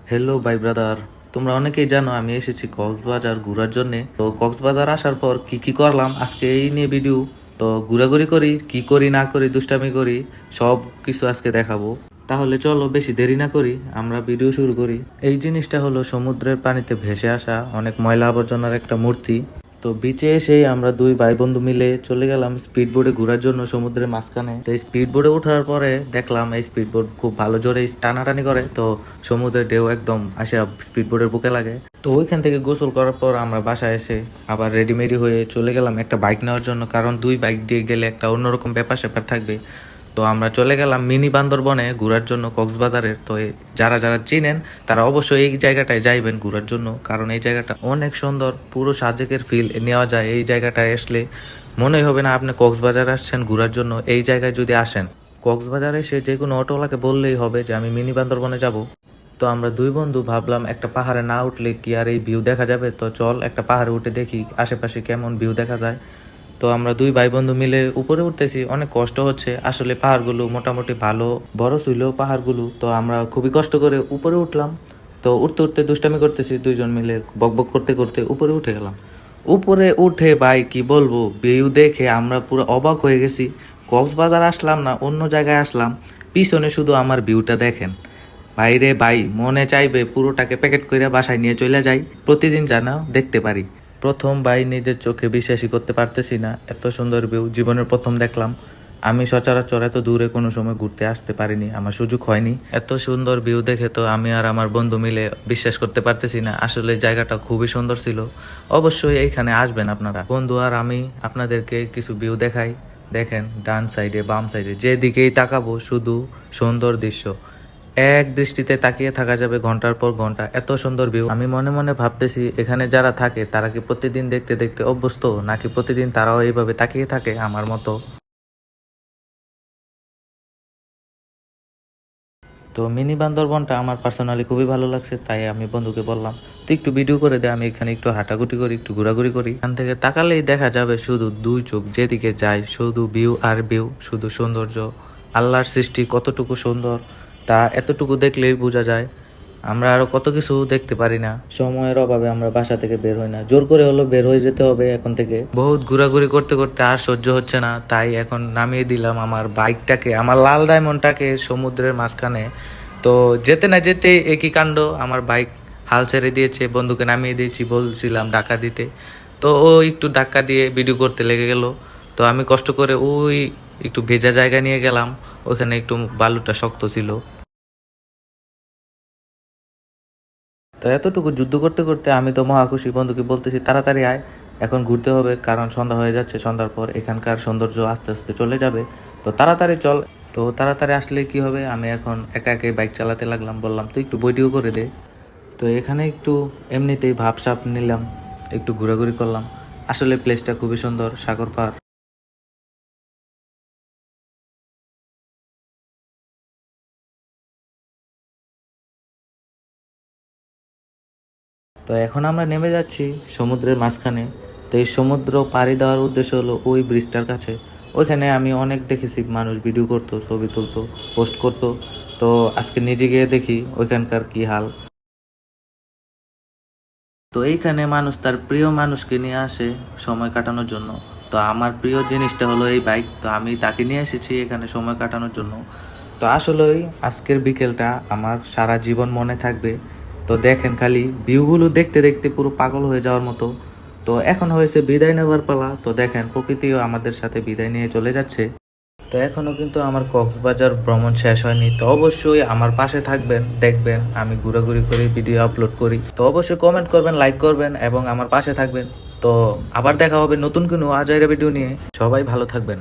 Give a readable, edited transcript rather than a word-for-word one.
Hello ভাই brother, তোমরা অনেকেই জানো আমি এসেছি কক্সবাজার ঘোরার জন্য। তো কক্সবাজার আসার পর কি কি করলাম আজকে এই নিয়ে ভিডিও। তো ঘোরাঘুরি করি, কি করি না করি, দুষ্টামি করি, সব কিছু আজকে দেখাবো। তাহলে চলো বেশি দেরি না করি, আমরা ভিডিও শুরু করি। এই জিনিসটা হলো সমুদ্রের পানিতে ভেসে আসা অনেক ময়লা আবর্জনার একটা মূর্তি। তো বিচে এসেই আমরা দুই ভাই বন্ধু মিলে চলে গেলাম স্পিড বোর্ডে ঘোরার জন্য সমুদ্রের মাঝখানে। তো এই স্পিড বোর্ডে ওঠার পরে দেখলাম এই স্পিড বোর্ড খুব ভালো জোরে টানাটানি করে, তো সমুদ্রের ঢেউ একদম আসে স্পিড বোর্ডের বুকে লাগে। তো ওইখান থেকে গোসল করার পর আমরা বাসায় এসে আবার রেডিমেডি হয়ে চলে গেলাম একটা বাইক নেওয়ার জন্য, কারণ দুই বাইক দিয়ে গেলে একটা অন্যরকম ব্যাপার স্যাপার থাকবে। তো আমরা চলে গেলাম মিনি বান্দরবনে ঘোরার জন্য কক্সবাজারের। তো যারা যারা চিনেন তারা অবশ্যই এই জায়গাটায় যাইবেন ঘোরার জন্য, কারণ এই জায়গাটা অনেক সুন্দর, পুরো সাজেকের ফিল নেওয়া যায় এই জায়গাটায় আসলে। মনেই হবে না আপনি কক্সবাজার আসছেন ঘোরার জন্য। এই জায়গায় যদি আসেন কক্সবাজারে এসে যে কোনো অটোওয়ালাকে বললেই হবে যে আমি মিনি বান্দরবনে যাব। তো আমরা দুই বন্ধু ভাবলাম একটা পাহাড়ে না উঠলে কি আর এই ভিউ দেখা যাবে, তো চল একটা পাহাড়ে উঠে দেখি আশেপাশে কেমন ভিউ দেখা যায়। তো আমরা দুই ভাই বন্ধু মিলে উপরে উঠতেছি, অনেক কষ্ট হচ্ছে আসলে, পাহাড়গুলো মোটামুটি ভালো বড় ছিল পাহাড়গুলো। তো আমরা খুবই কষ্ট করে উপরে উঠলাম। তো উঠতে উঠতে দুষ্টামি করতেছি দুইজন মিলে, বকবক করতে করতে উপরে উঠে গেলাম। উপরে উঠে ভাই কি বলবো, ভিউ দেখে আমরা পুরো অবাক হয়ে গেছি। কক্সবাজার আসলাম না অন্য জায়গায় আসলাম, পিছনে শুধু আমার ভিউটা দেখেন। ভাইরে ভাই, মনে চাইবে পুরোটাকে প্যাকেট করে বাসায় নিয়ে চলে যাই, প্রতিদিন যেন দেখতে পারি। প্রথম ভাই নিজের চোখে বিশ্বাসই করতে পারতেছি না, এত সুন্দর ভিউ জীবনের প্রথম দেখলাম। আমি সচরাচর এত দূরে কোনো সময় ঘুরতে আসতে পারিনি, আমার সুযোগ হয়নি। এত সুন্দর ভিউ দেখে তো আমি আর আমার বন্ধু মিলে বিশ্বাস করতে পারতেছি না, আসলে জায়গাটা খুবই সুন্দর ছিল। অবশ্যই এইখানে আসবেন আপনারা। বন্ধু আর আমি আপনাদেরকে কিছু ভিউ দেখাই। দেখেন ডান সাইডে বাম সাইডে যেদিকেই তাকাবো শুধু সুন্দর দৃশ্য, এক দৃষ্টিতে তাকিয়ে থাকা যাবে ঘন্টার পর ঘন্টা, এত সুন্দর ভিউ। আমি মনে মনে ভাবতেছি এখানে যারা থাকে তারা কি প্রতিদিন দেখতে দেখতে অভ্যস্ত, নাকি প্রতিদিন তারাও এইভাবে তাকিয়ে থাকে আমার মতো। তো মিনি বান্দরবনটা আমার পার্সোনালি খুবই ভালো লাগছে, তাই আমি বন্ধুকে বললাম তুই একটু ভিডিও করে দে, আমি এখানে একটু হাঁটাগুটি করি, একটু ঘোরাঘুরি করি। এখান থেকে তাকালেই দেখা যাবে শুধু দুই চোখ যেদিকে যায় শুধু ভিউ আর ভিউ, শুধু সৌন্দর্য। আল্লাহর সৃষ্টি কতটুকু সুন্দর তা এতটুকু দেখলেই বোঝা যায়। আমরা আরো কত কিছু দেখতে পারি না, সময়ের অভাবে আমরা বাসা থেকে বের হই না, জোর করে হলো বের হয়ে যেতে হবে এখন থেকে। বহুত ঘোরাঘুরি করতে করতে আর সহ্য হচ্ছে না, তাই এখন নামিয়ে দিলাম আমার বাইকটাকে, আমার লাল ডায়মন্ডটাকে সমুদ্রের মাঝখানে। তো যেতে না যেতে একই কাণ্ড, আমার বাইক হাল ছেড়ে দিয়েছে, বন্ধুকে নামিয়ে দিয়েছি, বলছিলাম ধাক্কা দিতে, তো ও একটু ধাক্কা দিয়ে ভিডিও করতে লেগে গেল। তো আমি কষ্ট করে ওই একটু ভেজা জায়গা নিয়ে গেলাম, ওখানে একটু বালুটা শক্ত ছিল। তো এতটুকু যুদ্ধ করতে করতে আমি তো মহা খুশি, বন্ধুকে বলতেছি তাড়াতাড়ি আয়, এখন ঘুরতে হবে, কারণ সন্ধ্যা হয়ে যাচ্ছে, সন্ধ্যার পর এখানকার সৌন্দর্য আস্তে আস্তে চলে যাবে। তো তাড়াতাড়ি চল। তো তাড়াতাড়ি আসলে কি হবে, আমি এখন একা একাই বাইক চালাতে লাগলাম, বললাম তুই একটু ভিডিও করে দে। তো এখানে একটু এমনিতেই ভাবসাব নিলাম, একটু ঘোরাঘুরি করলাম। আসলে প্লেসটা খুবই সুন্দর, সাগর পার। তো এখন আমরা নেমে যাচ্ছি সমুদ্রের মাঝখানে। তো এই সমুদ্র পাড়ি দেওয়ার উদ্দেশ্য হলো ওই ব্রিজটার কাছে। ওইখানে আমি অনেক দেখেছি মানুষ ভিডিও করতো, ছবি তুলতো, পোস্ট করতো। তো আজকে নিজে গিয়ে দেখি ওইখানকার কি হাল। তো এইখানে মানুষ তার প্রিয় মানুষকে নিয়ে আসে সময় কাটানোর জন্য। তো আমার প্রিয় জিনিসটা হলো এই বাইক, তো আমি তাকে নিয়ে এসেছি এখানে সময় কাটানোর জন্য। তো আসলেই আজকের বিকেলটা আমার সারা জীবন মনে থাকবে। তো দেখেন খালি ভিউগুলো দেখতে দেখতে পুরো পাগল হয়ে যাওয়ার মতো। তো এখন হয়েছে বিদায় নেওয়ার পালা, তো দেখেন প্রকৃতিও আমাদের সাথে বিদায় নিয়ে চলে যাচ্ছে। তো এখনো কিন্তু আমার কক্সবাজার ভ্রমণ শেষ হয়নি, তো অবশ্যই আমার পাশে থাকবেন, দেখবেন আমি ঘোরাঘুরি করে ভিডিও আপলোড করি। তো অবশ্যই কমেন্ট করবেন, লাইক করবেন এবং আমার পাশে থাকবেন। তো আবার দেখা হবে নতুন কোনো আজাইরা ভিডিও নিয়ে। সবাই ভালো থাকবেন।